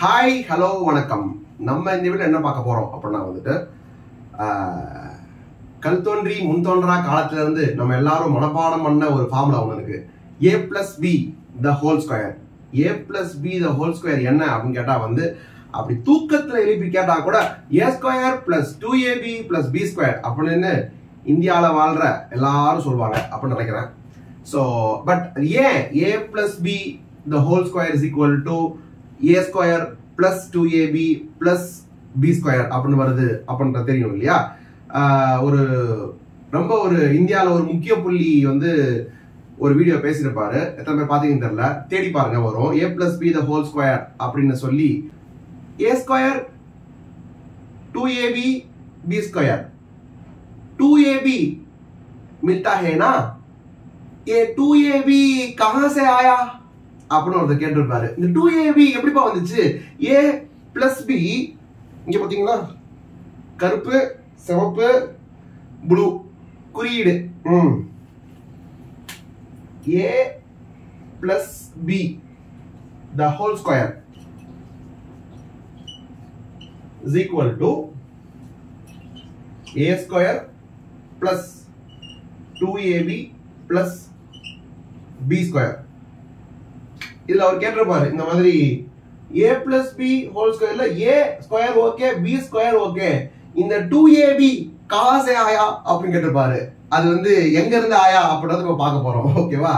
Hi hello வணக்கம். நம்ம இந்த வீடியோல என்ன பார்க்க போறோம் அப்படின்னா வந்துட்டு கல் தோன்றி முன் தோன்றா காலத்துல இருந்து நம்ம எல்லாரும் மனப்பாடம் பண்ண ஒரு ஃபார்முலா ஒன்று இருக்கு. a plus b the whole square. a plus b the whole square என்ன அப்படின்னு கேட்டா வந்து அப்படி தூக்கத்துல எழுப்பி கேட்டா கூட a square plus 2ab plus b square அப்படின்னு இந்தியாவில் வாழ்ற எல்லாரும் சொல்லுவாங்க அப்படின்னு நினைக்கிறேன். ஸோ பட் ஏன் a plus b the whole square is equal to a square plus 2ab plus b square அப்படின்னு வருது அப்படின்ற தெரியும் இல்லையா? ஒரு ரொம்ப ஒரு இந்தியாவில் ஒரு முக்கிய புள்ளி வந்து ஒரு வீடியோ பேசியிருப்பாரு. எத்தனை பேர் பார்த்தீங்கன்னு தெரியல, தேடி பாருங்க, வரும். a plus b the whole square அப்படின்னு சொல்லி a square 2ab b square 2ab मिलता है ना, ये 2ab कहां से आया அப்படின்னு ஒருத்தர் கேட்டிருப்பாரு. இந்த 2ab எப்படிப்பா வந்துச்சு? a plus b இங்க பாத்தீங்களா, கருப்பு சிவப்பு ப்ளூ குறியீடு. a plus b the whole square is equal to a square plus 2ab plus b square. இதுல அவர் கேட்டிருப்பாரு இந்த மாதிரி a plus b whole squareல a square okay b square okay, இந்த 2ab कहां से आया அப்படின்னு கேட்டிருப்பாரு. அது வந்து எங்க இருந்து ஆயா அப்படின்றத நம்ம பார்க்க போறோம். ஓகேவா?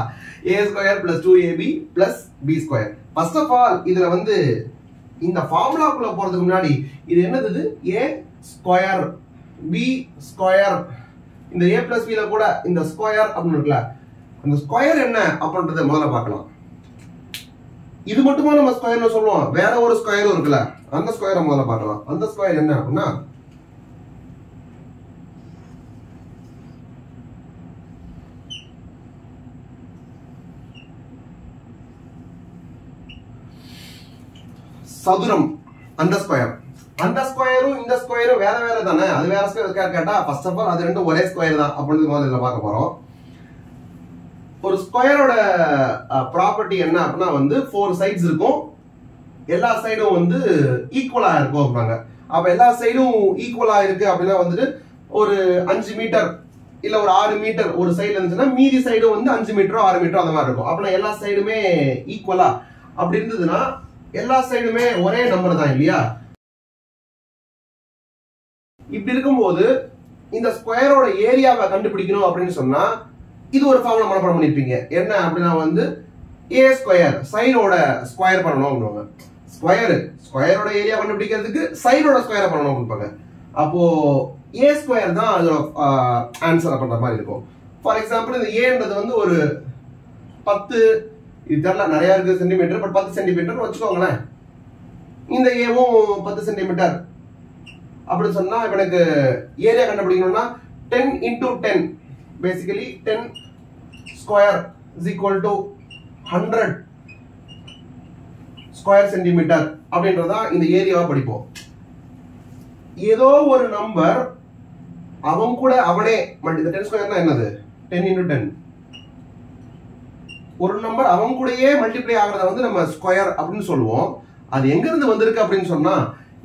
a square plus 2ab plus b square. First of all இதுல வந்து இந்த ஃபார்முலாக்குள்ள போறதுக்கு முன்னாடி இது என்னது? a square b square. இந்த a plus b ல கூட இந்த ஸ்கொயர் அப்படின்னு இருக்குல்ல, அந்த ஸ்கொயர் என்ன அப்படின்றத முதல்ல பார்க்கலாம். இது மட்டுமா நம்ம ஸ்கொயர்னு சொல்லுவோம்? வேற ஒரு ஸ்கொயரும் இருக்குல்ல, அந்த ஸ்கொயரை முதல்ல பார்க்கலாம். அந்த ஸ்கொயர் என்ன அப்படின்னா சதுரம். அந்த ஸ்கொயர், அந்த ஸ்கொயரும் இந்த ஸ்கொயரும் வேற வேற தானே, அது வேற ஸ்கொயர் கேட்டா ஃபர்ஸ்ட் ஆஃப் ஆல் அது ரெண்டும் ஒரே ஸ்கொயர் தான் அப்படின்னு முதல்ல பார்க்க போறோம். ஒரு ஸ்கொயரோட ப்ராப்பர்ட்டி என்ன அப்படின்னா வந்து 4 சைட்ஸ் இருக்கும், எல்லா சைடும் வந்து ஈக்குவலா இருக்கும் அப்படின்னாங்க. அப்ப எல்லா சைடும் ஈக்குவலா இருக்கு அப்படின்னா வந்துட்டு ஒரு 5 மீட்டர் இல்ல ஒரு 6 மீட்டர் ஒரு சைடுல இருந்துச்சுன்னா மீதி சைடும் வந்து 5 மீட்டரோ 6 மீட்டரோ அந்த மாதிரி இருக்கும். அப்படின்னா எல்லா சைடுமே ஈக்குவலா அப்படி இருந்ததுன்னா எல்லா சைடுமே ஒரே நம்பர் தான் இல்லையா? இப்படி இருக்கும்போது இந்த ஸ்கொயரோட ஏரியாவை கண்டுபிடிக்கணும் அப்படின்னு சொன்னா இது ஒரு ஃபார்முலா மனப்பாடம் பண்ணிருப்பீங்க. என்ன அப்படின்னா வந்து a ஸ்கொயர் சைடோட ஸ்கொயர் பண்ணணும் அப்படிங்க. ஸ்கொயரோட ஏரியா கண்டுபிடிக்கிறதுக்கு சைடோட ஸ்கொயரை பண்ணணும் அப்படிப்பாங்க. அப்போ a ஸ்கொயர் தான் அதோட ஆன்சர் பண்ற மாதிரி இருக்கும். ஃபார் எக்ஸாம்பிள் இந்த ஏன்றது வந்து ஒரு 10, இது தெரியல நிறைய இருக்கு சென்டிமீட்டர், பட் 10 சென்டிமீட்டர் வச்சுக்கோங்களேன். இந்த ஏவும் 10 சென்டிமீட்டர் அப்படின்னு சொன்னா இப்ப எனக்கு ஏரியா கண்டுபிடிக்கணும்னா 10 into 10, basically 10 square is equal to 100 square centimeter அப்படின்றதா இந்த ஏரியாவை படிப்போம். ஏதோ ஒரு நம்பர் அவன் கூட அவனே இந்த 10 ஸ்கொயர்னா என்னது? 10 into 10. ஒரு நம்பர் அவன் கூடயே மல்டிப்ளை ஆகிறத வந்து நம்ம ஸ்கொயர் அப்படின்னு சொல்லுவோம். அது எங்க இருந்து வந்திருக்கு அப்படின்னு சொன்னா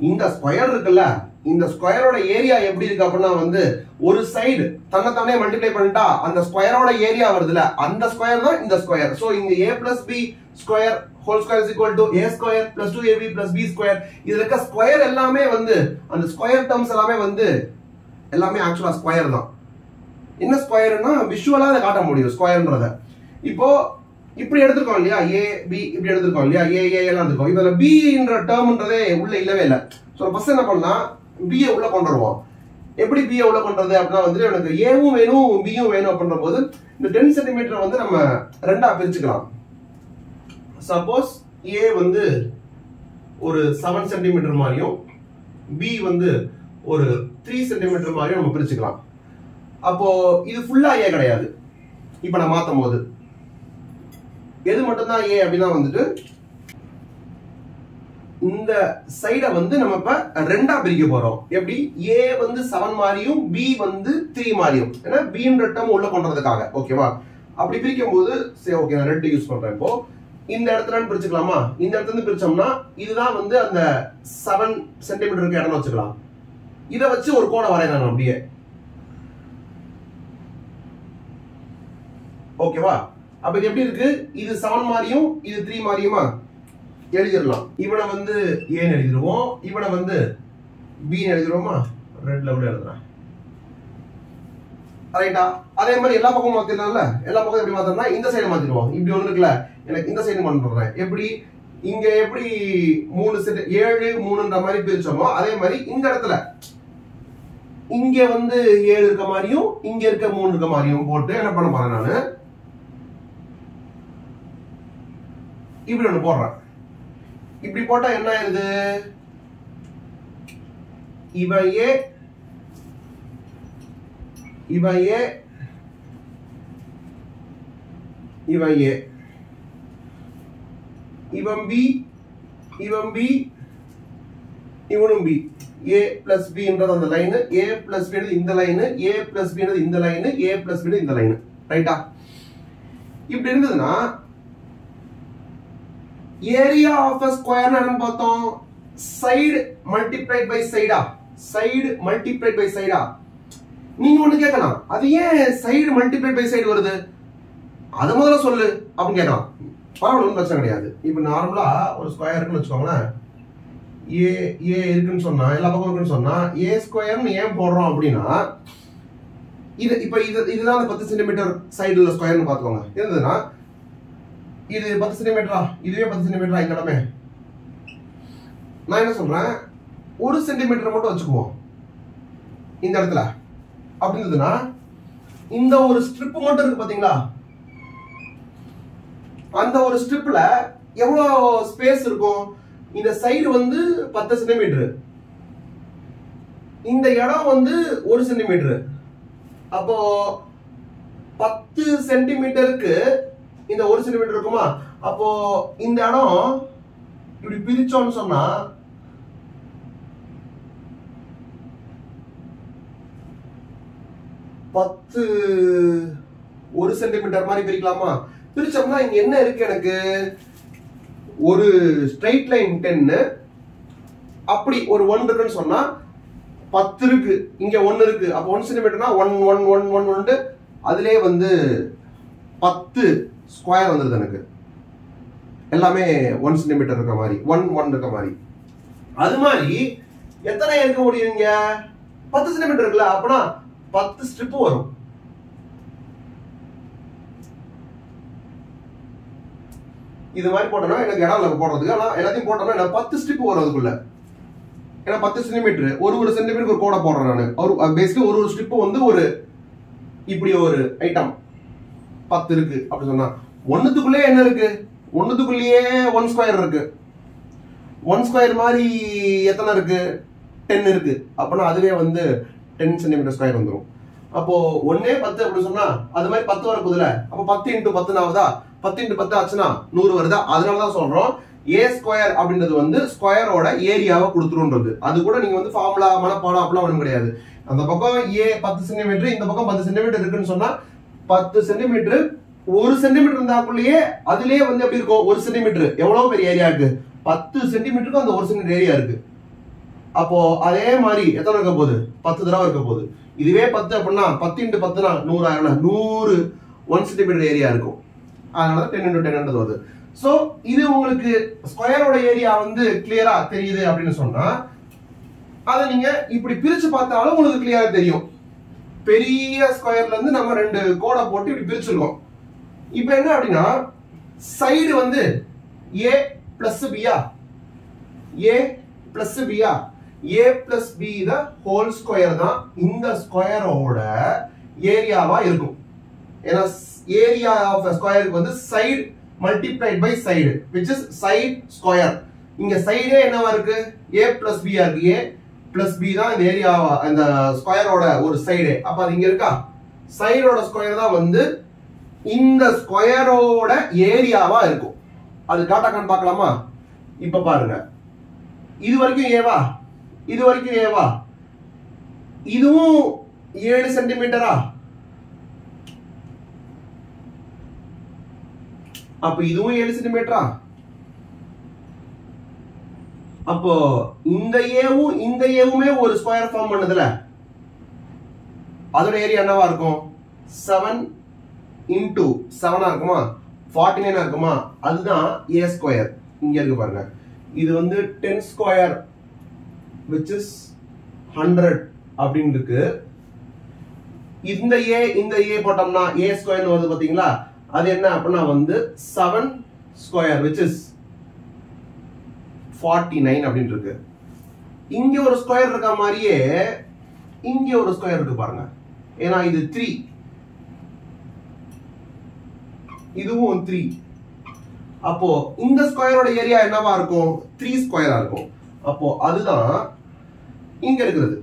இந்த ஸ்கொயர் இருக்குல்ல, இந்த ஸ்கொயரோட ஏரியா எப்படி இருக்கு அப்படின்னா வந்து ஒரு சைடு தன்னைத்தானே மல்டிப்ளை பண்ணிட்டா அந்த ஸ்கொயரோட ஏரியா வருதுல, அந்த ஸ்கொயர் தான் இந்த ஸ்கொயர். சோ இங்க a plus b square whole square is equal to a square plus 2ab plus b square. இதுல இருக்க ஸ்கொயர் எல்லாமே வந்து அந்த ஸ்கொயர் டேர்ம்ஸ் எல்லாமே வந்து எல்லாமே ஆக்சுவலா ஸ்கொயர் தான். என்ன ஸ்கொயர்னா விஷுவலா அதை காட்ட முடியும் ஸ்கொயர்ன்றத. இப்போ இப்படி எடுத்துருக்கோம் இல்லையா, a b இப்படி எடுத்துருக்கோம் இல்லையா, a a எல்லாம் எடுத்துருக்கோம். இதுல b என்ற டேர்ம்ன்றதே உள்ள இல்லவே இல்லை. சோ ஃபர்ஸ்ட் என்ன பண்ணலாம், b உள்ள கொண்டு வருவோம். எப்படி b உள்ள கொண்டு வரது அப்படின்னா வந்து எனக்கு a-வும் வேணும் b-யும் வேணும் அப்படின்ற போது இந்த 10 சென்டிமீட்டர் வந்து நம்ம ரெண்டா பிரிச்சுக்கலாம். சப்போஸ் a வந்து ஒரு 7 சென்டிமீட்டர் மாதிரியும் b வந்து ஒரு 3 சென்டிமீட்டர் மாதிரியும் நம்ம பிரிச்சுக்கலாம். அப்போ இது ஃபுல்லா a கிடையாது. இப்ப நான் மாத்தும் போது எது மட்டும்தான் a அப்படின்னா வந்துட்டு இந்த சைட வந்து நம்ம இப்ப ரெண்டா பிரிக்க போறோம். எப்படி? a வந்து 7 மாதிரியும் b வந்து 3 மாதிரியும், ஏன்னா b ன்ற டேர்ம் உள்ள கொண்டு வரதுக்காக. ஓகேவா? அப்படி பிரிக்கும் போது சரி ஓகே நான் ரெட் யூஸ் பண்றேன். இப்போ இந்த இடத்துல பிரிச்சுக்கலாமா? இந்த இடத்துல இருந்து பிரிச்சோம்னா இதுதான் வந்து அந்த 7 சென்டிமீட்டருக்கு இடம்னு வச்சுக்கலாம். இதை வச்சு ஒரு கோணம் வரையலாம் அப்படியே. ஓகேவா? அப்ப இது எப்படி இருக்கு? இது 7 மாதிரியும் இது 3 மாதிரியுமா எழுதிடலாம். இவனை வந்து ஏன்னு எழுதிடுவோம், இவனை வந்து பின்னு எழுதிடுவோமா? ரெட்ல கூட எழுதுறேன். ரைட்டா? அதே மாதிரி எல்லா பக்கமும் மாத்திடலாம்ல. எல்லா பக்கம் எப்படி மாத்தணும்னா இந்த சைடு மாத்திடுவோம். இப்படி ஒண்ணு இருக்குல்ல, எனக்கு இந்த சைடு பண்றேன். எப்படி இங்க எப்படி 3 செட் 7 3ன்ற மாதிரி பிரிச்சோமோ அதே மாதிரி இந்த இடத்துல இங்க வந்து 7 இருக்க மாதிரியும் இங்க இருக்க 3 இருக்க மாதிரியும் போட்டு என்ன பண்ண போறேன் நானு, இப்படி ஒண்ணு போடுறேன். இப்படி போட்டா என்ன ஆயிருது? இவன் ஏ, இவன் ஏ, இவன் ஏ, இவன் பி, இவன் பி, இவனும் பி. ஏ பிளஸ் பின்றது அந்த லைன், ஏ பிளஸ் பி இந்த லைன், ஏ பிளஸ் பி இந்த லைன், ஏ பிளஸ் பி இந்த லைன். ரைட்டா? இப்படி இருந்ததுன்னா ஏரியா ஆஃப் a square என்ன பார்த்தோம்? சைடு மல்டிப்ளைட் பை சைடா? சைடு மல்டிப்ளைட் பை சைடா? நீங்க ஒண்ணு கேட்கலாம், அது ஏன் சைடு மல்டிப்ளைட் பை சைடு வருது? அத முதல்ல சொல்லு அப்படின்னு கேட்கலாம். பரவாயில்ல, ஒன்றும் பிரச்சனை கிடையாது. இப்ப நார்மலா ஒரு ஸ்கொயர் இருக்குன்னு வச்சுக்கோங்களேன். ஏ ஏ இருக்குன்னு சொன்னா, எல்லா பக்கம் இருக்குன்னு சொன்னா ஏ ஸ்கொயர்னு ஏன் போடுறோம் அப்படின்னா, இது இப்ப இதுதான் 10 சென்டிமீட்டர் சைடு உள்ள ஸ்கொயர்னு பாத்துக்கோங்க. இருந்ததுன்னா இது 10 சென்டிமீட்டரா, இதுவே 10 சென்டிமீட்டரா இந்த இடமே. நான் என்ன சொல்றேன், 1 சென்டிமீட்டர் மட்டும் வச்சுக்குவோம் இந்த இடத்துல. அப்படி இருந்ததுன்னா இந்த ஒரு ஸ்ட்ரிப் மட்டும் இருக்கு பாத்தீங்களா, அந்த ஒரு ஸ்ட்ரிப்ல எவ்வளவு ஸ்பேஸ் இருக்கும்? இந்த சைடு வந்து 10 சென்டிமீட்டர், இந்த இடம் வந்து 1 சென்டிமீட்டர். அப்போ 10 சென்டிமீட்டருக்கு இந்த 1 சென்டிமீட்டர் இருக்குமா? அப்போ இந்த இடம் இப்படி பிரிச்சோம்னு சொன்னா 10 1 சென்டிமீட்டர் மாதிரி பிரிக்கலாமா? பிரிச்சோம்னா இங்க என்ன இருக்கு? எனக்கு ஒரு ஸ்ட்ரைட் லைன் 10, அப்படி ஒரு 1 இருக்குன்னு சொன்னா 10 இருக்கு, இங்க 1 இருக்கு. அப்ப 1 சென்டிமீட்டர்னா 1 1 1 1 1 அதுலயே வந்து 10 ஸ்கொயர் வந்துருது எனக்கு. எல்லாமே 1 சென்டிமீட்டர் இருக்க மாதிரி, 1 1 இருக்க மாதிரி. அது மாதிரி எத்தனை இருக்க முடியும்? இங்க 10 சென்டிமீட்டர் இருக்குல்ல, அப்பனா 10 ஸ்ட்ரிப் வரும். இது மாதிரி போட்டோம்னா எனக்கு இடம் இல்லை போடுறதுக்கு. ஆனா எல்லாத்தையும் போட்டோம்னா எனக்கு 10 ஸ்ட்ரிப் வரும் அதுக்குள்ள. ஏன்னா 10 சென்டிமீட்டர், ஒரு சென்டிமீட்டருக்கு ஒரு கோடை போடுறேன் நான். ஒரு பேசிக்கலி ஒரு ஸ்ட்ரிப் வந்து ஒரு இப்படி ஒரு ஐட்டம் 10 இருக்கு அப்படி சொன்னா, ஒண்ணுத்துக்குள்ளே என்ன இருக்கு? ஒண்ணுத்துக்குள்ளேயே 1 ஸ்கொயர் இருக்கு. 1 ஸ்கொயர் மாதிரி எத்தனை இருக்கு? 10 இருக்கு. அப்பனா அதுவே வந்து 10 சென்டிமீட்டர் ஸ்கொயர் வந்துடும். அப்போ 1 10 அப்படி சொன்னா அது மாதிரி 10 வரப்போதுல. அப்போ 10 × 10 ஆகுதா? 10 × 10 ஆச்சுன்னா 100 வருதா? அதனாலதான் சொல்றோம் ஏ ஸ்கொயர் அப்படின்றது வந்து ஸ்கொயரோட ஏரியாவை கொடுத்துருன்றது. அது கூட நீங்க வந்து ஃபார்முலா மனப்பாடம் அப்படிலாம் ஒண்ணும் கிடையாது. அந்த பக்கம் ஏ 10 சென்டிமீட்டர், இந்த பக்கம் 10 சென்டிமீட்டர் இருக்குன்னு சொன்னா 10 சென்டிமீட்டர் 1 சென்டிமீட்டர் இருந்தாக்குள்ளேயே அதுலயே வந்து எப்படி இருக்கும்? 1 சென்டிமீட்டர் எவ்வளவு பெரிய ஏரியா இருக்கு? 10 சென்டிமீட்டருக்கு அந்த 1 சென்டிமீட்டர் ஏரியா இருக்கு. அப்போ அதே மாதிரி எத்தனை இருக்க போகுது? 10 தடவை இருக்க போகுது. இதுவே 10 அப்படின்னா 10 × 10னா 100 ஆயிரம், 100 1 சென்டிமீட்டர் ஏரியா இருக்கும். அதனால 10 × 10 வருது. சோ இது உங்களுக்கு ஸ்கொயரோட ஏரியா வந்து கிளியரா தெரியுது அப்படின்னு சொன்னா அதை நீங்க இப்படி பிரிச்சு பார்த்தாலும் உங்களுக்கு கிளியரா தெரியும். பெரிய ஸ்கொயர்ல இருந்து நம்ம 2 கோடை போட்டு இப்படி பிரிச்சிருக்கோம். இப்ப என்ன அப்படின்னா சைடு வந்து ஏ பிளஸ் பியா, ஏ பிளஸ் பியா, A plus B the whole square தான் இந்த ஸ்கொயரோட ஏரியாவா இருக்கும். ஏன்னா ஏரியா ஆஃப் ஸ்கொயருக்கு வந்து side multiplied by side which is side square. இங்க சைடே என்னவா இருக்கு? a plus b இருக்கு. a plus b தான் இந்த ஏரியா இந்த ஸ்கொயரோட ஒரு சைடு. அப்ப அது இங்க இருக்கா? சைடோட ஸ்கொயர் தான் வந்து இந்த ஸ்கொயரோட ஏரியாவா இருக்கும். அது காட்டாக்கான்னு பார்க்கலாமா? இப்ப பாருங்க, இது வரைக்கும் ஏவா, இது வரைக்கும் ஏவா, இதுவும் 7 சென்டிமீட்டரா, அப்ப இதுவும் 7 சென்டிமீட்டரா? அப்போ இந்த ஏவும் இந்த ஏவுமே ஒரு ஸ்கொயர் ஃபார்ம் பண்ணதுல அதோட ஏரியா என்னவா இருக்கும்? 7 into 7 இருக்குமா? 49 இருக்குமா? அதுதான் a ஸ்கொயர். இங்க இருக்கு பாருங்க. இது வந்து 10 ஸ்கொயர் which is 100 அப்படின்னு இருக்கு. இந்த a போட்டோம்னா a ஸ்கொயர் வருது பாத்தீங்களா? அது என்ன அப்படின்னா வந்து 7 ஸ்கொயர் which is 49 அப்படின்னு இருக்கு. இங்க ஒரு ஸ்கொயர் இருக்க மாதிரியே இங்க ஒரு ஸ்கொயர் இருக்கு பாருங்க. ஏன்னா இது 3, இதுவும் 3. அப்போ இந்த ஸ்கொயரோட ஏரியா என்னவா இருக்கும்? 3 ஸ்கொயரா இருக்கும். அப்போ அதுதான் இங்க இருக்கிறது.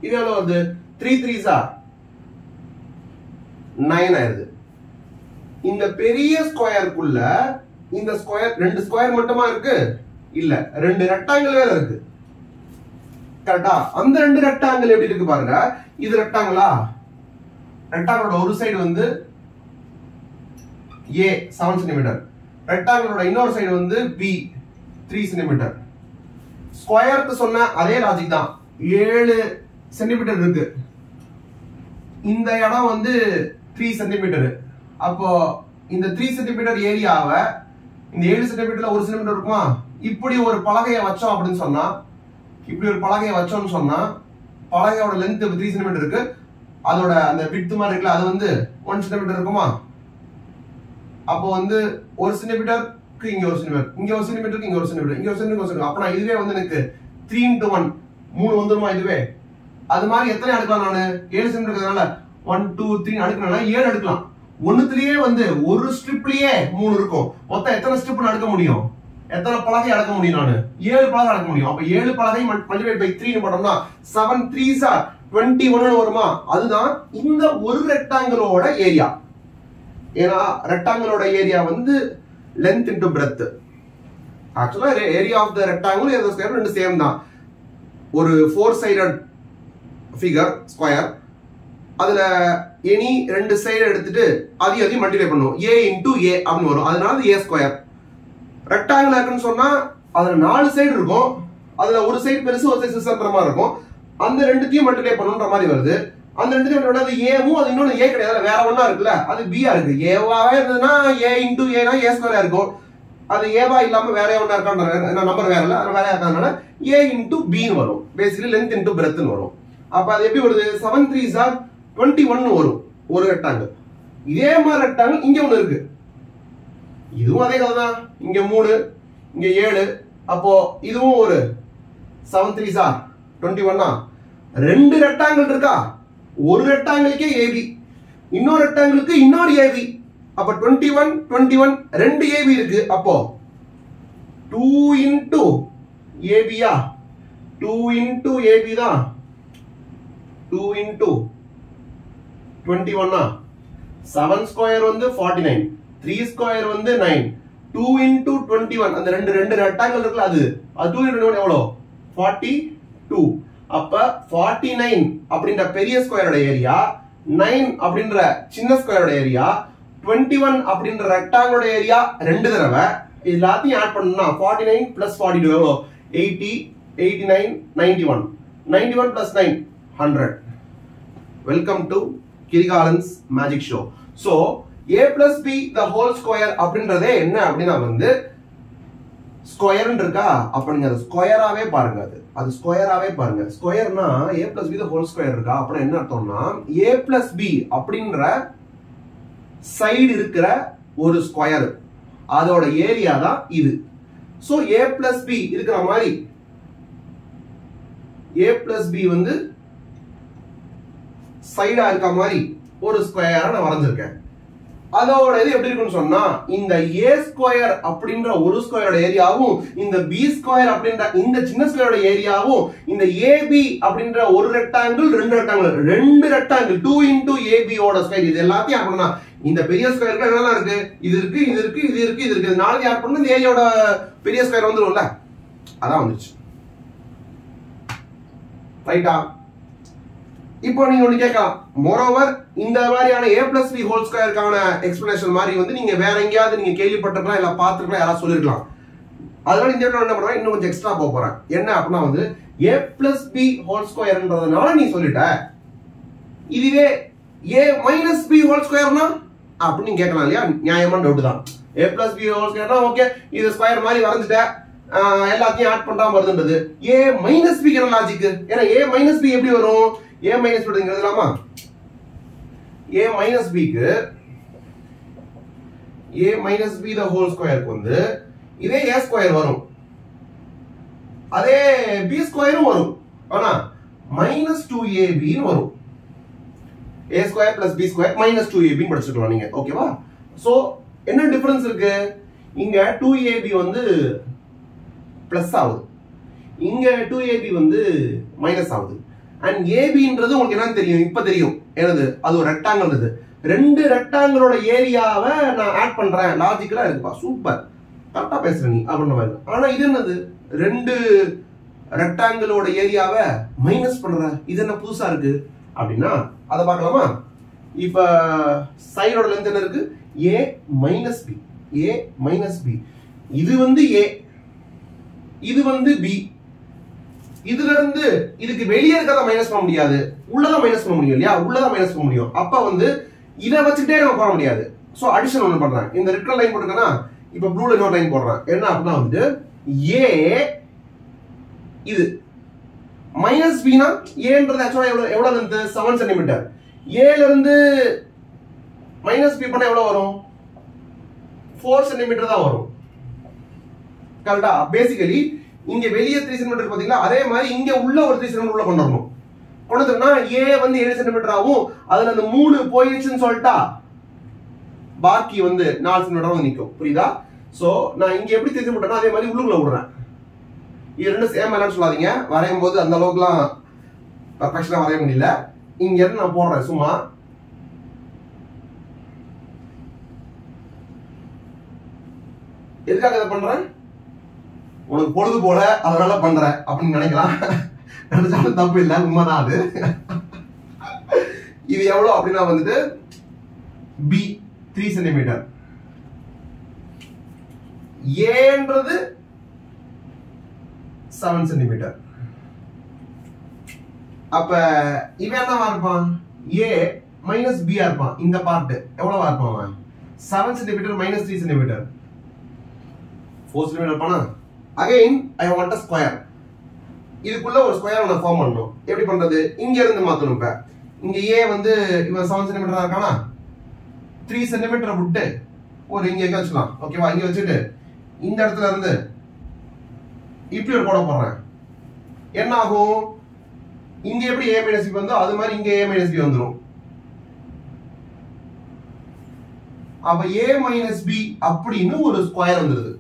இது எவ்வளவு வருது? 3 3s are 9 ஆயிருது. இந்த பெரிய ஸ்கொயருக்குள்ள இந்த ஸ்கொயர் 2 ஸ்கொயர் மட்டுமா இருக்கு? இல்ல, 2 ரெக்டாங்கிள் வேற இருக்கு. கரெக்டா? அந்த 2 ரெக்டாங்கிள் எப்படி இருக்கு பாருங்க. இது ரெக்டாங்கிளா? ரெக்டாங்கிளோட ஒரு சைடு வந்து A 7 சென்டிமீட்டர், ரெக்டாங்கிளோட இன்னொரு சைடு வந்து B 3 சென்டிமீட்டர். ஸ்கொயருக்கு சொன்ன அதே லாஜிக் தான். 7 சென்டிமீட்டர் இருக்கு. இந்த இடம் வந்து 3 சென்டிமீட்டர். அப்போ இந்த 3 சென்டிமீட்டர் ஏரியாவை இந்த 7 சென்டிமீட்டர்ல 1 சென்டிமீட்டர் இருக்குமா? இப்படி ஒரு பலகையை வச்சோம் அப்படின்னு சொன்னா, இப்படி ஒரு பலகையை வச்சோம்னு சொன்னா, பலகையோட லென்த் 3 சென்டிமீட்டர் இருக்கு. அதோட அந்த விட்த் மாதிரி இருக்குல்ல, அது வந்து 1 சென்டிமீட்டர் இருக்குமா? அப்போ வந்து 1 சென்டிமீட்டருக்கு இங்க 1 சென்டிமீட்டர், இங்க 1 சென்டிமீட்டருக்கு இங்க 1 சென்டிமீட்டர், இங்க 1 சென்டிமீட்டர். அப்ப நான் இதுவே வந்து எனக்கு 3 into 1 3 வந்துருமா? இதுவே அது மாதிரி எத்தனை அடுக்கலாம்? நானு 7 சென்டிமீட்டர் 1 2 3 அடுக்கணும்னா 7 அடுக்கலாம். ஒண்ணுத்திலேயே வந்து ஒரு ஸ்ட்ரிப்லயே 3 இருக்கும். மொத்தம் எத்தனை ஸ்ட்ரிப் அடுக்க முடியும்? எத்தனை பலகை அடக்க முடியும்? நானு 7 பலகை அடக்க முடியும். அப்ப 7 பலகை மல்டிப்ளை பை 3 போட்டோம்னா 7 3s are 21 வருமா? அதுதான் இந்த ஒரு ரெக்டாங்கிளோட ஏரியா. ஏன்னா ரெக்டாங்கிளோட ஏரியா வந்து லென்த் இன்டு பிரெத். ஆக்சுவலா ஏரியா ஆஃப் த ரெக்டாங்கிள் ஏதோ ஸ்கொயர் ரெண்டு சேம் தான். ஒரு 4 சைடட் ஃபிகர் ஸ்கொயர், அதுல எனி 2 சைடு எடுத்துட்டு அதையும் மல்டிப்ளை பண்ணுவோம். a into a அப்படின்னு வரும். அதனால a ஸ்கொயர். ரெக்டாங்கிள் இருக்குன்னு சொன்னா அதுல 4 சைடு இருக்கும். அதுல ஒரு சைடு பெருசு ஒரு சைடு சிறுசா மாதிரி இருக்கும். அந்த ரெண்டுத்தையும் மல்டிப்ளை பண்ணுன்ற மாதிரி வருது. அந்த ரெண்டுத்தையும் அது ஏவும் அது இன்னொன்னு ஏ கிடையாது, வேற ஒண்ணா இருக்குல்ல, அது பியா இருக்கு. ஏவாவே இருந்ததுன்னா a into a னா a ஸ்கொயரா இருக்கும். அது ஏவா இல்லாம வேற ஒண்ணா இருக்கான்ற நம்பர் வேற இல்ல, அது வேற இருக்காதனால a into b ன்னு வரும். பேசிக்கலி லென்த் into பிரெத் ன்னு வரும். அப்ப அது எப்படி வருது? 7 3s are 21 வரும் ஒரு ரெக்டாங்கிள். இதே மாதிரி ரெக்டாங்கிள் இங்க ஒண்ணு இருக்கு. இதுவும் அதே கதை தான். இங்க 3, இங்க 7. அப்போ இதுவும் ஒரு 7 3s are 21. ரெண்டு ரெக்டாங்கிள் இருக்கா? ஒரு ரெக்டாங்கிளுக்கே AB, இன்னொரு ரெக்டாங்கிளுக்கு இன்னொரு AB. அப்ப 21 21 ரெண்டு AB இருக்கு. அப்போ 2 into AB யா? 2 into AB தான். 2 into 21 7 ஸ்கொயர் வந்து 49, 3 ஸ்கொயர் வந்து 9, 2 into 21 அந்த ரெண்டு ரெக்டாங்கிள் இருக்குல்ல, அது 2 into 21 எவ்வளவு? 42. அப்ப 49 அப்படின்ற பெரிய ஸ்கொயரோட ஏரியா, 9 அப்படின்ற சின்ன ஸ்கொயரோட ஏரியா, 21 அப்படின்ற ரெக்டாங்கிளோட ஏரியா ரெண்டு தடவை. எல்லாத்தையும் ஆட் பண்ணா 49 plus 42 எவ்வளவு? 80 89 91. 91 plus 9 100. Welcome to Kirikalan's magic show. So a plus b the whole square அப்படின்றதே என்ன அப்படின்னா வந்து ஸ்கொயர் இருக்கா? அப்ப நீங்க அது ஸ்கொயராவே பாருங்க. அது ஸ்கொயராவே பாருங்க. ஸ்கொயர்னா a plus b the whole square இருக்கா? அப்படின்னா என்ன அர்த்தம்னா a plus b அப்படின்ற சைடு இருக்கிற ஒரு ஸ்கொயர், அதோட ஏரியா தான் இது. சோ a plus b இருக்கிற மாதிரி a plus b வந்து சைடா இருக்க மாதிரி ஒரு ஸ்கொயரை நான் வரைஞ்சிருக்கேன். அதோட இது எப்படி இருக்குன்னு சொன்னா இந்த a ஸ்கொயர் அப்படின்ற ஒரு ஸ்கொயரோட ஏரியாவும் இந்த b ஸ்கொயர் அப்படின்ற இந்த சின்ன ஸ்கொயரோட ஏரியாவும் இந்த ab அப்படின்ற ஒரு ரெக்டாங்கிள் ரெண்டு ரெக்டாங்கிள் 2 into ab ஓட ஸ்கொயர் இது எல்லாத்தையும் ஆட் பண்ணா இந்த பெரிய ஸ்கொயருக்கு என்னெல்லாம் இருக்கு? இது இருக்கு, இது இருக்கு, இது இருக்கு, இது இருக்கு. நாளைக்கு ஆட் பண்ணா இந்த ஏரியாவோட பெரிய ஸ்கொயர் வந்துரும்ல, அதான் வந்துருச்சு. ரைட்டா? இப்போ நீங்க ஒண்ணு கேட்கலாம், மோரோவர் இந்த மாதிரியான a plus b ஹோல் ஸ்கொயருக்கான எக்ஸ்பிளனேஷன் மாதிரி வந்து நீங்க வேற எங்கேயாவது நீங்க கேள்விப்பட்டிருக்கலாம் இல்ல பார்த்துருக்கலாம், யாராவது சொல்லிருக்கலாம். அதனால இந்த இடத்துல என்ன பண்ணுவேன், இன்னும் கொஞ்சம் எக்ஸ்ட்ரா போக போறேன். என்ன அப்படின்னா வந்து a plus b ஹோல் ஸ்கொயர்ன்றதுனால நீ சொல்லிட்ட, இதுவே a minus b ஹோல் ஸ்கொயர்னா அப்படின்னு கேட்கலாம் இல்லையா? நியாயமான டவுட் தான். a plus b ஹோல் ஸ்கொயர்னா ஓகே, இது ஸ்கொயர் மாதிரி வரைஞ்சிட்டேன், எல்லாத்தையும் ஆட் பண்றாம வருதுன்றது. a minus b என்ன லாஜிக்? ஏன்னா a minus b எப்படி வரும்? a minus b எழுதலாமா? a minus b க்கு a minus b the whole square க்கு வந்து இதே a ஸ்கொயர் வரும், அதே b ஸ்கொயரும் வரும், ஆனா minus 2ab ன்னு வரும். a square plus b square minus 2ab ன்னு படிச்சுக்கலாம் நீங்க. ஓகேவா? சோ என்ன டிஃபரன்ஸ் இருக்கு? இங்க 2ab வந்து பிளஸ் ஆகுது, இங்க 2ab வந்து மைனஸ் ஆகுது. அண்ட் ஏபின்றது உங்களுக்கு என்னன்னு தெரியும்? இப்ப தெரியும். என்னது? அது ஒரு ரெக்டாங்கிள். இது ரெண்டு ரெக்டாங்கிளோட ஏரியாவை நான் ஆட் பண்றேன். லாஜிக்கலா இருக்குப்பா, சூப்பர், கரெக்டா பேசுற நீ அப்படின்ற மாதிரி. ஆனா இது என்னது? ரெண்டு ரெக்டாங்கிளோட ஏரியாவை மைனஸ் பண்ற, இது என்ன புதுசா இருக்கு அப்படின்னா அதை பார்க்கலாமா? இப்ப சைடோட லென்த் என்ன இருக்கு? a minus b, a minus b. இது வந்து a, இது வந்து b. இதுல இருந்து இதுக்கு வெளியே இருக்கத மைனஸ் பண்ண முடியாது, உள்ளத மைனஸ் பண்ண முடியும் இல்லையா? உள்ளத மைனஸ் பண்ண முடியும். அப்ப வந்து இத வச்சுட்டே நம்ம போட முடியாது. சோ அடிஷன் ஒன்னு பண்றேன். இந்த ரெட் கலர் லைன் போட்டுக்கனா இப்ப ப்ளூல இன்னொரு லைன் போடுறேன். என்ன அப்படின்னா வந்து a இது மைனஸ் b னா aன்றது एक्चुअली எவ்வளவு லென்த்? 7 சென்டிமீட்டர். a ல இருந்து மைனஸ் b பண்ணா எவ்வளவு வரும்? 4 சென்டிமீட்டர் தான் வரும். கரெக்ட்டா? பேசிக்கலி இங்க வெளியே 3 சென்டிமீட்டர் பாத்தீங்களா, அதே மாதிரி இங்க உள்ள ஒரு 3 சென்டிமீட்டர் உள்ள கொண்டு வரணும். கொண்டு வந்தோம்னா a வந்து 7 சென்டிமீட்டர் ஆகும். அதுல அந்த 3 போயிடுச்சுன்னு சொல்லிட்டா பாக்கி வந்து 4 சென்டிமீட்டர் வந்து நிக்கும். புரியுதா? சோ நான் இங்க எப்படி 3 சென்டிமீட்டர்னா அதே மாதிரி உள்ளுக்குள்ள விடுறேன். இது ரெண்டு சேம் இல்லன்னு சொல்லாதீங்க, வரையும் போது அந்த அளவுக்குலாம் பர்ஃபெக்ஷனா வரைய முடியல. இங்க இருந்து நான் போடுறேன் சும்மா. எதுக்காக இதை பண்றேன்? உனக்கு பொழுது போல அதனால பண்ற அப்படின்னு நினைக்கலாம். நினைச்சாலும் தப்பு இல்லை, உண்மைதான் அது. இது எவ்வளவு அப்படின்னா வந்துட்டு b 3 சென்டிமீட்டர், ஏன்றது 7 சென்டிமீட்டர். அப்ப இவன் என்னவா இருப்பான்? a மைனஸ் b ஆ இருப்பான். இந்த பார்ட் எவ்வளவா இருப்பான்? 7 சென்டிமீட்டர் மைனஸ் 3 சென்டிமீட்டர், 4 சென்டிமீட்டர் இருப்பானா? Again I want a square. இதுக்குள்ள ஒரு ஸ்கொயர் நான் ஃபார்ம் பண்ணணும். எப்படி பண்றது? இங்க இருந்து மாத்தணும். இப்ப இங்க a வந்து இவன் 7 சென்டிமீட்டர் இருக்கானா, 3 சென்டிமீட்டர் விட்டு ஒரு இங்க வச்சுக்கலாம். ஓகேவா? இங்க வச்சுட்டு இந்த இடத்துல இருந்து இப்படி ஒரு கோட போடுறேன். என்ன ஆகும்? இங்க எப்படி a minus b வந்தோ அது மாதிரி இங்க a minus b வந்துரும். அப்ப a minus b அப்படின்னு ஒரு ஸ்கொயர் வந்துருது.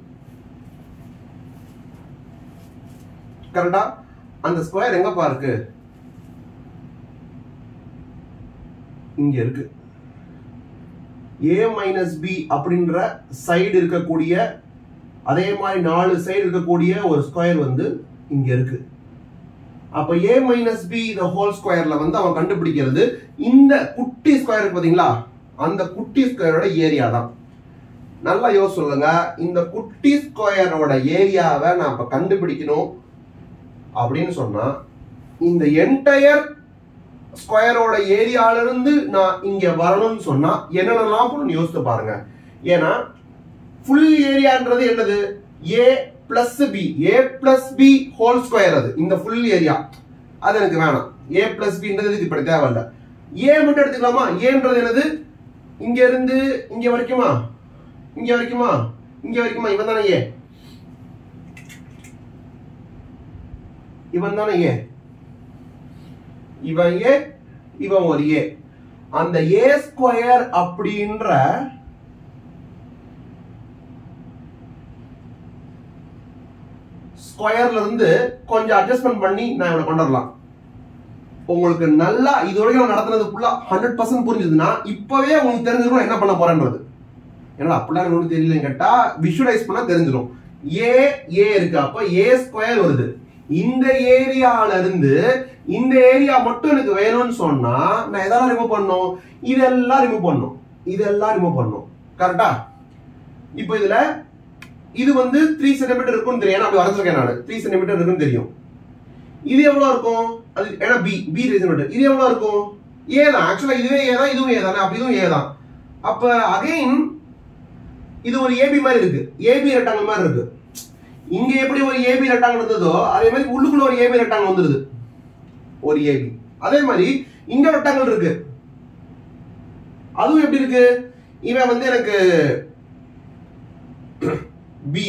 கரெக்டா? அந்த ஸ்கொயர் எங்கப்பா இருக்கு? இங்க இருக்கு. a minus b அப்படின்ற சைடு இருக்கக்கூடிய அதே மாதிரி 4 சைடு இருக்கக்கூடிய ஒரு ஸ்கொயர் வந்து இங்க இருக்கு. அப்ப a minus b the whole ஸ்கொயர்ல வந்து அவன் கண்டுபிடிக்கிறது இந்த குட்டி ஸ்கொயர் இருக்கு பாத்தீங்களா, அந்த குட்டி ஸ்கொயரோட ஏரியா தான். நல்லா யோசிச்சு சொல்லுங்க, இந்த குட்டி ஸ்கொயரோட ஏரியாவை நான் இப்ப கண்டுபிடிக்கணும் அப்படின்னு சொன்னா இந்த என்டையர் ஸ்கொயரோட ஏரியால இருந்து நான் இங்க வரணும்னு சொன்னா என்னென்னலாம் பண்ணணும் யோசித்து பாருங்க. ஏன்னா ஃபுல் ஏரியான்றது என்னது? a plus b, a plus b whole square. அது இந்த ஃபுல் ஏரியா அது எனக்கு வேணாம். a பிளஸ் bன்றது இப்படி தேவையில்ல. a மட்டும் எடுத்துக்கலாமா? ஏன்றது என்னது? இங்க இருந்து இங்க வரைக்குமா, இங்க வரைக்குமா, இங்க வரைக்குமா? இவன் தானே a, இவன் தானே a, இவன் a, இவன் ஒரு a. அந்த a ஸ்கொயர் அப்படின்ற ஸ்கொயர்ல இருந்து கொஞ்சம் அட்ஜஸ்ட்மெண்ட் பண்ணி நான் இவனை கொண்டு வரலாம். உங்களுக்கு நல்லா இதுவரைக்கும் நடத்துனது ஃபுல்லா 100% புரிஞ்சதுன்னா இப்பவே உங்களுக்கு தெரிஞ்சிடும் என்ன பண்ண போறேன்றது. ஏன்னா அப்படிலாம் உங்களுக்கு தெரியலன்னு கேட்டா விஷுவலைஸ் பண்ணா தெரிஞ்சிடும். a a இருக்கு, அப்ப a ஸ்கொயர் வருது. இந்த ஏரியால இருந்து இந்த ஏரியா மட்டும் எனக்கு வேணும்னு சொன்னா நான் எதெல்லாம் ரிமூவ் பண்ணும், இதெல்லாம் ரிமூவ் பண்ணும், இதெல்லாம் ரிமூவ் பண்ணும். கரெக்டா? இப்போ இதுல இது வந்து 3 சென்டிமீட்டர் இருக்கும்னு தெரியும், அப்படி வரைஞ்சிருக்கேன் நான். 3 சென்டிமீட்டர் இருக்குன்னு தெரியும். இது எவ்வளவு இருக்கும்? அது ஏன்னா பி 3 சென்டிமீட்டர். இது எவ்வளவு இருக்கும்? ஏ தான். ஆக்சுவலா இதுவே ஏ தான், இதுவும் ஏ தானே, அப்ப இதுவும் ஏ தான். அப்ப அகைன் இது ஒரு ஏபி மாதிரி இருக்கு, ஏபி ரெக்டாங்கிள் மாதிரி இருக்கு. இங்க எப்படி ஒரு ஏபி ரெக்டாங்கிள் இருந்ததோ அதே மாதிரி உள்ளுக்குள்ள ஒரு ஏபி ரெக்டாங்கிள் வந்துருது, ஒரு ஏபி. அதே மாதிரி இங்க ரெக்டாங்கிள் இருக்கு, அதுவும் எப்படி இருக்கு? இவன் வந்து எனக்கு பி,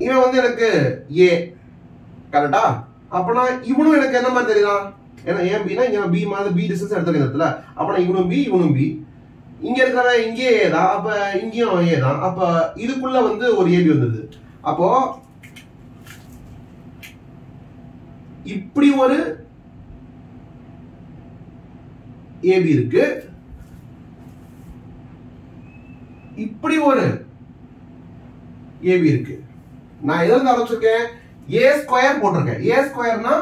இவன் வந்து எனக்கு ஏ. கரெக்டா? அப்பனா இவனும் எனக்கு என்ன மாதிரி தெரியுதான்? ஏன்னா ஏன் பின்னா இங்க பி மாதிரி பி டிஸ்டன்ஸ் எடுத்துக்கிறதுல, அப்பனா இவனும் பி இவனும் பி. இங்க இருக்கிற இங்கே ஏ தான், அப்ப இங்கேயும் ஏ தான். அப்ப இதுக்குள்ள வந்து ஒரு ஏபி வந்தது. அப்போ இப்படி ஒரு ஏபி இருக்கு, இப்படி ஒரு ஏபி இருக்கு. நான் எதிர்த்து ஆரம்பிச்சிருக்கேன், ஏ ஸ்கொயர் போட்டிருக்கேன். ஏ ஸ்கொயர்னா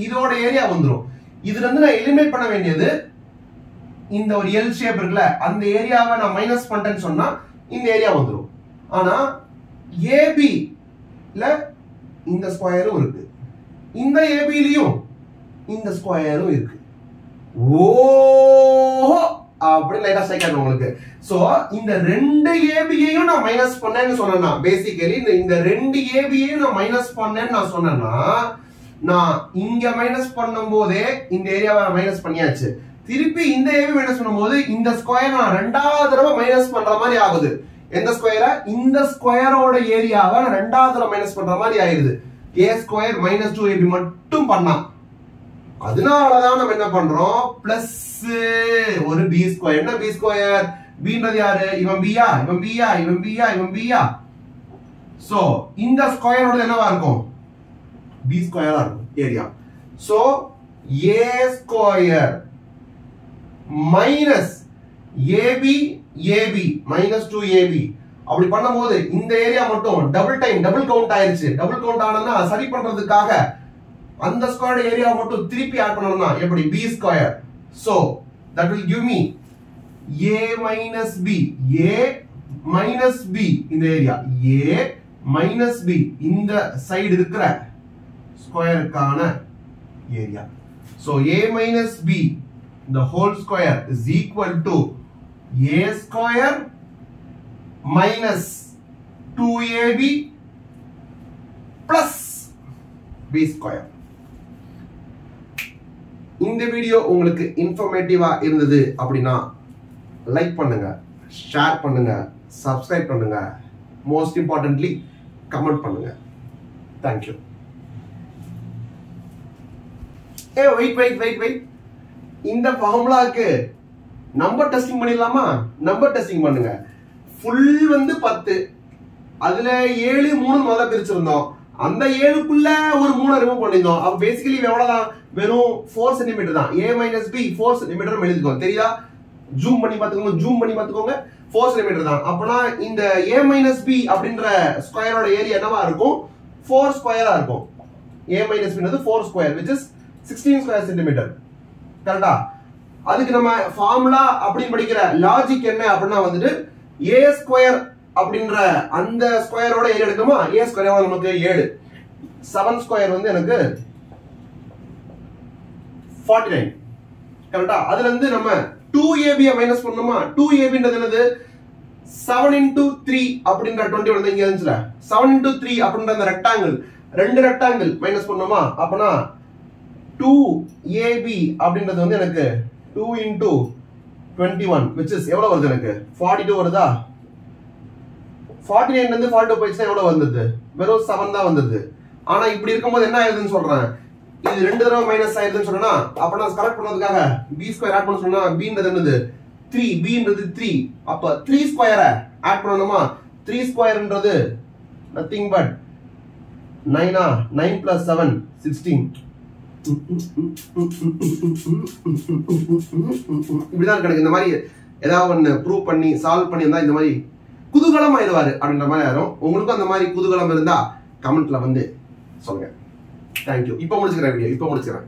இதோட ஏரியா வந்துடும். இதுல இருந்து நான் எலிமினேட் பண்ண வேண்டியது இந்த ஒரு எல் ஷேப் இருக்குல்ல, அந்த ஏரியாவை நான் மைனஸ் பண்ணிட்டேன்னு சொன்னா இந்த ஏரியா வந்துடும். ஆனா ஏபில இந்த ஸ்கொயரும் இருக்கு, இந்த ஏபிலையும் இந்த ஸ்கொயரும் இருக்கு. ஓ அப்படி லைட்டா ஸ்ட்ரைக் ஆகும் உங்களுக்கு. சோ இந்த ரெண்டு ஏபியையும் நான் மைனஸ் பண்ணேன்னு சொன்னேன்னா, பேசிக்கலி இந்த ரெண்டு ஏபியையும் நான் மைனஸ் பண்ணேன்னு நான் சொன்னேன்னா, நான் இங்க மைனஸ் பண்ணும் போதே இந்த ஏரியாவை மைனஸ் பண்ணியாச்சு. திருப்பி இந்த ஏபி மைனஸ் பண்ணும்போது இந்த ஸ்கொயர் நான் ரெண்டாவது தடவை மைனஸ் பண்ற மாதிரி ஆகுது. எந்த ஸ்கொயரை? இந்த ஸ்கொயரோட ஏரியாவை நான் ரெண்டாவது தடவை மைனஸ் பண்ற மாதிரி ஆயிடுது. ஏ ஸ்கொயர் மைனஸ் 2ab மட்டும் பண்ணா. அதனாலதான் நம்ம என்ன பண்றோம், பிளஸ் ஒரு பி ஸ்கொயர். என்ன பி ஸ்கொயர்? பின்றது யாரு? இவன் பியா, இவன் பியா, இவன் பியா, இவன் பியா. சோ இந்த ஸ்கொயரோட என்னவா இருக்கும்? பி ஸ்கொயரா இருக்கும் area. So A square minus AB AB minus 2ab அப்படி பண்ணும்போது இந்த ஏரியா மட்டும் டபுள் கவுண்ட் ஆயிருச்சு. டபுள் கவுண்ட் ஆனதுன்னா சரி பண்றதுக்காக அந்த ஸ்கொயர் ஏரியா மட்டும் திருப்பி ஆட் பண்ணணும்னா எப்படி? B square. So that will give me a minus b, a minus b இந்த ஏரியா, a minus b இந்த சைடு இருக்கிற ஸ்கொயருக்கான area. So a minus b the whole square is equal to a square minus 2ab plus b square. இந்த video உங்களுக்கு இன்ஃபர்மேட்டிவா இருந்தது அப்படின்னா like பண்ணுங்க, share பண்ணுங்க, subscribe பண்ணுங்க, மோஸ்ட் இம்பார்ட்டன்ட்லி கமெண்ட் பண்ணுங்க. தேங்க்யூ. வெயிட் இந்த ஃபார்முலாக்கு நம்பர் டெஸ்டிங் பண்ணிடலாமா? நம்பர் டெஸ்டிங் பண்ணுங்க. ஃபுல் வந்து 10, அதுல 7 3 முதல்ல பிரிச்சிருந்தோம். அந்த 7க்குள்ள ஒரு 3 ரிமூவ் பண்ணிருந்தோம். அப்ப பேசிக்கலி எவ்வளவுதான்? வெறும் 4 சென்டிமீட்டர் தான். a minus b 4 சென்டிமீட்டர் எழுதிக்கோங்க. தெரியுதா? ஜூம் பண்ணி பாத்துக்கோங்க. 4 சென்டிமீட்டர் தான். அப்பனா இந்த a minus b அப்படின்ற ஸ்கொயரோட ஏரியா என்னவா இருக்கும்? 4 ஸ்கொயரா இருக்கும். a minus b ன்றது 4 square which is 16 square centimetre. கரெக்ட்டா? அதுக்கு நம்ம ஃபார்முலா அப்படின்னு படிக்கிற லாஜிக் என்ன அப்படின்னா வந்துட்டு a ஸ்கொயர் அப்படின்ற அந்த ஸ்கொயரோட ஏரியா எடுக்குமா? a ஸ்கொயர் நமக்கு 7, 7 ஸ்கொயர் வந்து எனக்கு 49. கரெக்ட்டா? அதுல இருந்து நம்ம 2ab மைனஸ் பண்ணோமா? 2ab ன்றது என்னது? 7 into 3 அப்படின்ற 20 வந்து இங்க இருந்துச்சுல, 7 into 3 அப்படின்ற அந்த ரெக்டாங்கிள், ரெண்டு ரெக்டாங்கிள் மைனஸ் பண்ணோமா? அப்பனா 2ab அப்படின்றது வந்து எனக்கு 2 into 21 which is எவ்வளவு வருது? எனக்கு 42 வருதா? 49 ல இருந்து 42 போயிடுச்சுன்னா எவ்வளவு வந்தது? வெறும் 7 தான் வந்தது. ஆனா இப்படி இருக்கும்போது என்ன ஆயிருதுன்னு சொல்றேன், இது ரெண்டு தடவை மைனஸ் ஆயிருதுன்னு சொன்னா, அப்ப நான் கரெக்ட் பண்ணதுக்காக b ஸ்கொயர் ஆட் பண்ண சொன்னா b ன்றது என்னது? 3, b ன்றது 3. அப்ப 3 ஸ்கொயரை ஆட் பண்ணணுமா? 3 ஸ்கொயர்ன்றது nothing but 9 9 plus 7 16. இப்படிதான் கிடைக்கும். இந்த மாதிரி ஏதாவது ஒன்னு ப்ரூவ் பண்ணி சால்வ் பண்ணி இருந்தா இந்த மாதிரி குதூகலம் ஆயிடுவாரு அப்படின்ற மாதிரி யாரும். உங்களுக்கும் அந்த மாதிரி குதூகலம் இருந்தா கமெண்ட்ல வந்து சொல்லுங்க. தேங்க்யூ. இப்போ முடிச்சுக்கிறேன் வீடியோ, இப்போ முடிச்சுக்கிறேன்.